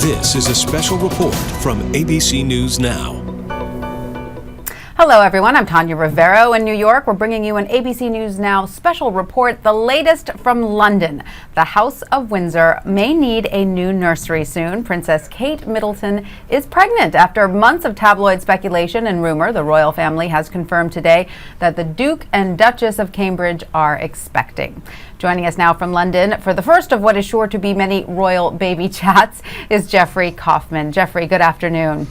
This is a special report from ABC News Now. Hello everyone, I'm Tanya Rivero in New York. We're bringing you an ABC News Now special report, the latest from London. The House of Windsor may need a new nursery soon. Princess Kate Middleton is pregnant. After months of tabloid speculation and rumor, the royal family has confirmed today that the Duke and Duchess of Cambridge are expecting. Joining us now from London for the first of what is sure to be many royal baby chats is Jeffrey Kofman. Jeffrey, good afternoon.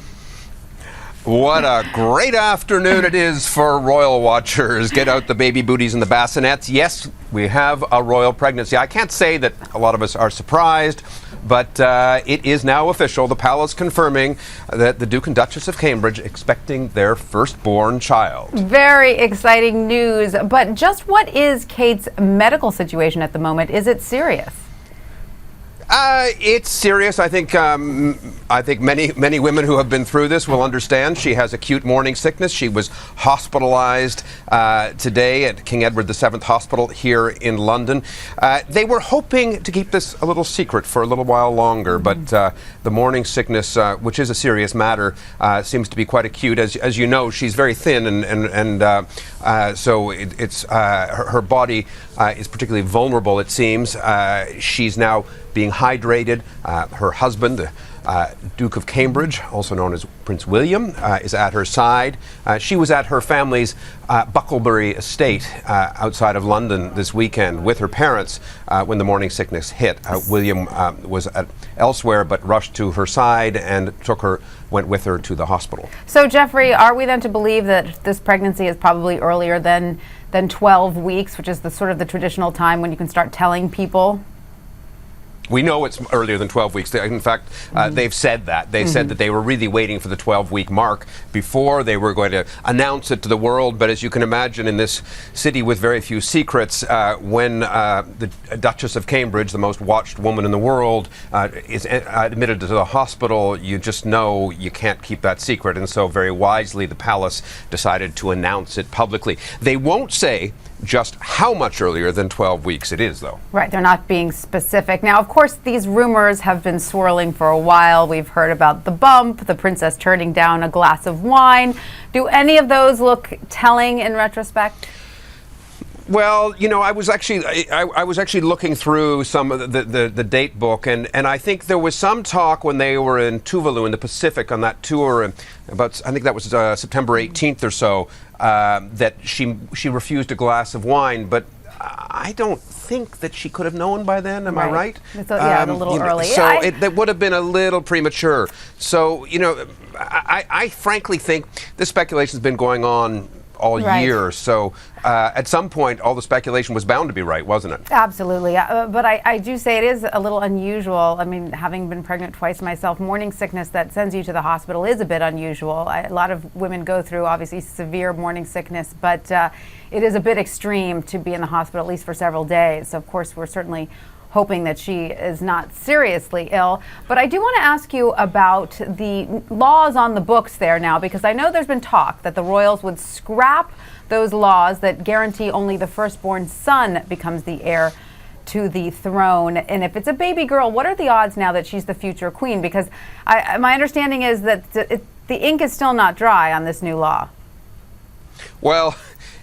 What a great afternoon it is for royal watchers. Get out the baby booties and the bassinets. Yes, we have a royal pregnancy. I can't say that a lot of us are surprised, but it is now official. The palace confirming that the Duke and Duchess of Cambridge expecting their firstborn child. Very exciting news. But just what is Kate's medical situation at the moment? Is it serious? It's serious. I think many women who have been through this will understand. She has acute morning sickness. She was hospitalized today at King Edward VII Hospital here in London. They were hoping to keep this a little secret for a little while longer, but the morning sickness, which is a serious matter, seems to be quite acute. As you know, she's very thin, and so it's her body is particularly vulnerable, it seems. She's now being hydrated. Her husband, the Duke of Cambridge, also known as Prince William, is at her side. She was at her family's Bucklebury estate outside of London this weekend with her parents when the morning sickness hit. William was elsewhere but rushed to her side and went with her to the hospital. So, Jeffrey, are we then to believe that this pregnancy is probably earlier than 12 weeks, which is the sort of the traditional time when you can start telling people? We know it's earlier than 12 weeks. In fact, they've said that. They said that they were really waiting for the 12-week mark before they were going to announce it to the world. But as you can imagine, in this city with very few secrets, when the Duchess of Cambridge, the most watched woman in the world, is admitted to the hospital, you just know you can't keep that secret. And so very wisely, the palace decided to announce it publicly. They won't say just how much earlier than 12 weeks it is, though. Right, they're not being specific. Now, of course, these rumors have been swirling for a while. We've heard about the bump, the princess turning down a glass of wine. Do any of those look telling in retrospect? Well, you know, I was actually looking through some of the date book, and I think there was some talk when they were in Tuvalu in the Pacific on that tour, about, I think that was September 18th or so, that she refused a glass of wine, but I don't think that she could have known by then. Am I right? Yeah, a little early. So that would have been a little premature. So, you know, I frankly think this speculation has been going on all year. So at some point, all the speculation was bound to be right, wasn't it? Absolutely. But I do say it is a little unusual. I mean, having been pregnant twice myself, morning sickness that sends you to the hospital is a bit unusual. A lot of women go through, obviously, severe morning sickness, but it is a bit extreme to be in the hospital, at least for several days. So, of course, we're certainly hoping that she is not seriously ill. But I do want to ask you about the laws on the books there now, because I know there's been talk that the royals would scrap those laws that guarantee only the firstborn son becomes the heir to the throne. And if it's a baby girl, what are the odds now that she's the future queen? Because my understanding is that the ink is still not dry on this new law. Well,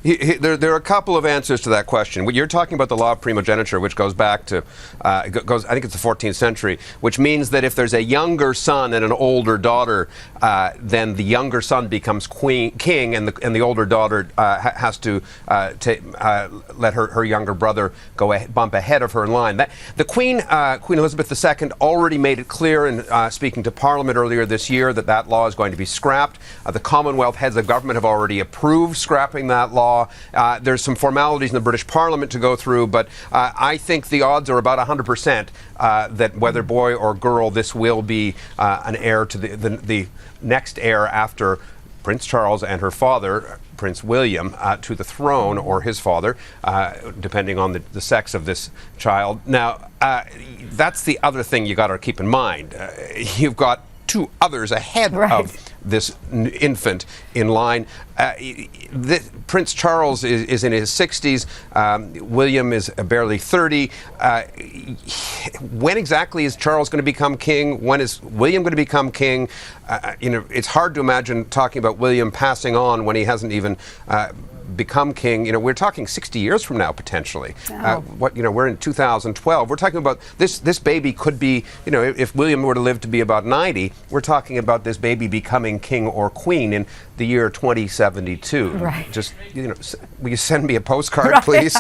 there are a couple of answers to that question. You're talking about the law of primogeniture, which goes back to, I think it's the 14th century, which means that if there's a younger son and an older daughter, then the younger son becomes king, and the older daughter has to let her younger brother bump ahead of her in line. The Queen Elizabeth II already made it clear in speaking to Parliament earlier this year that law is going to be scrapped. The Commonwealth heads of government have already approved scrapping that law. There's some formalities in the British Parliament to go through, but I think the odds are about 100% that whether boy or girl, this will be an heir to the next heir after Prince Charles and her father, Prince William, to the throne, or his father, depending on the sex of this child. Now, that's the other thing you got to keep in mind. You've got two others ahead this infant in line. Prince Charles is in his 60s. William is barely 30. When exactly is Charles going to become king? When is William going to become king? It's hard to imagine talking about William passing on when he hasn't even become king. We're talking 60 years from now potentially. Oh. We're in 2012. We're talking about this baby could be, if William were to live to be about 90, we're talking about this baby becoming king or queen in the year 2072. Right. Just, will you send me a postcard, right, please?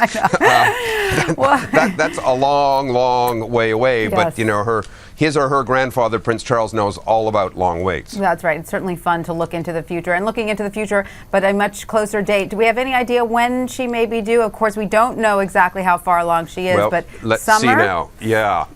Well, that's a long, long way away. Yes. But his or her grandfather, Prince Charles, knows all about long waits. That's right. It's certainly fun to look into the future. And looking into the future, but a much closer date. Do we have any idea when she may be due? Of course, we don't know exactly how far along she is, Well, but let's summer? see now. Yeah.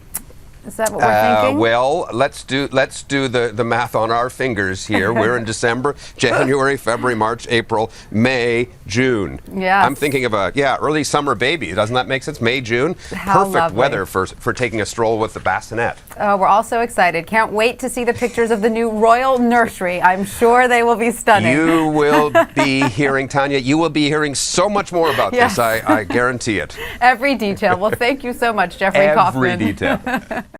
Is that what we're thinking? Well, let's do the math on our fingers here. We're in December, January, February, March, April, May, June. Yes. I'm thinking of early summer baby. Doesn't that make sense? May, June. How Perfect lovely. weather for taking a stroll with the bassinet. Oh, we're all so excited. Can't wait to see the pictures of the new royal nursery. I'm sure they will be stunning. You will be hearing, Tanya, you will be hearing so much more about Yes. this. I guarantee it. Every detail. Well, thank you so much, Jeffrey Kofman. Every detail.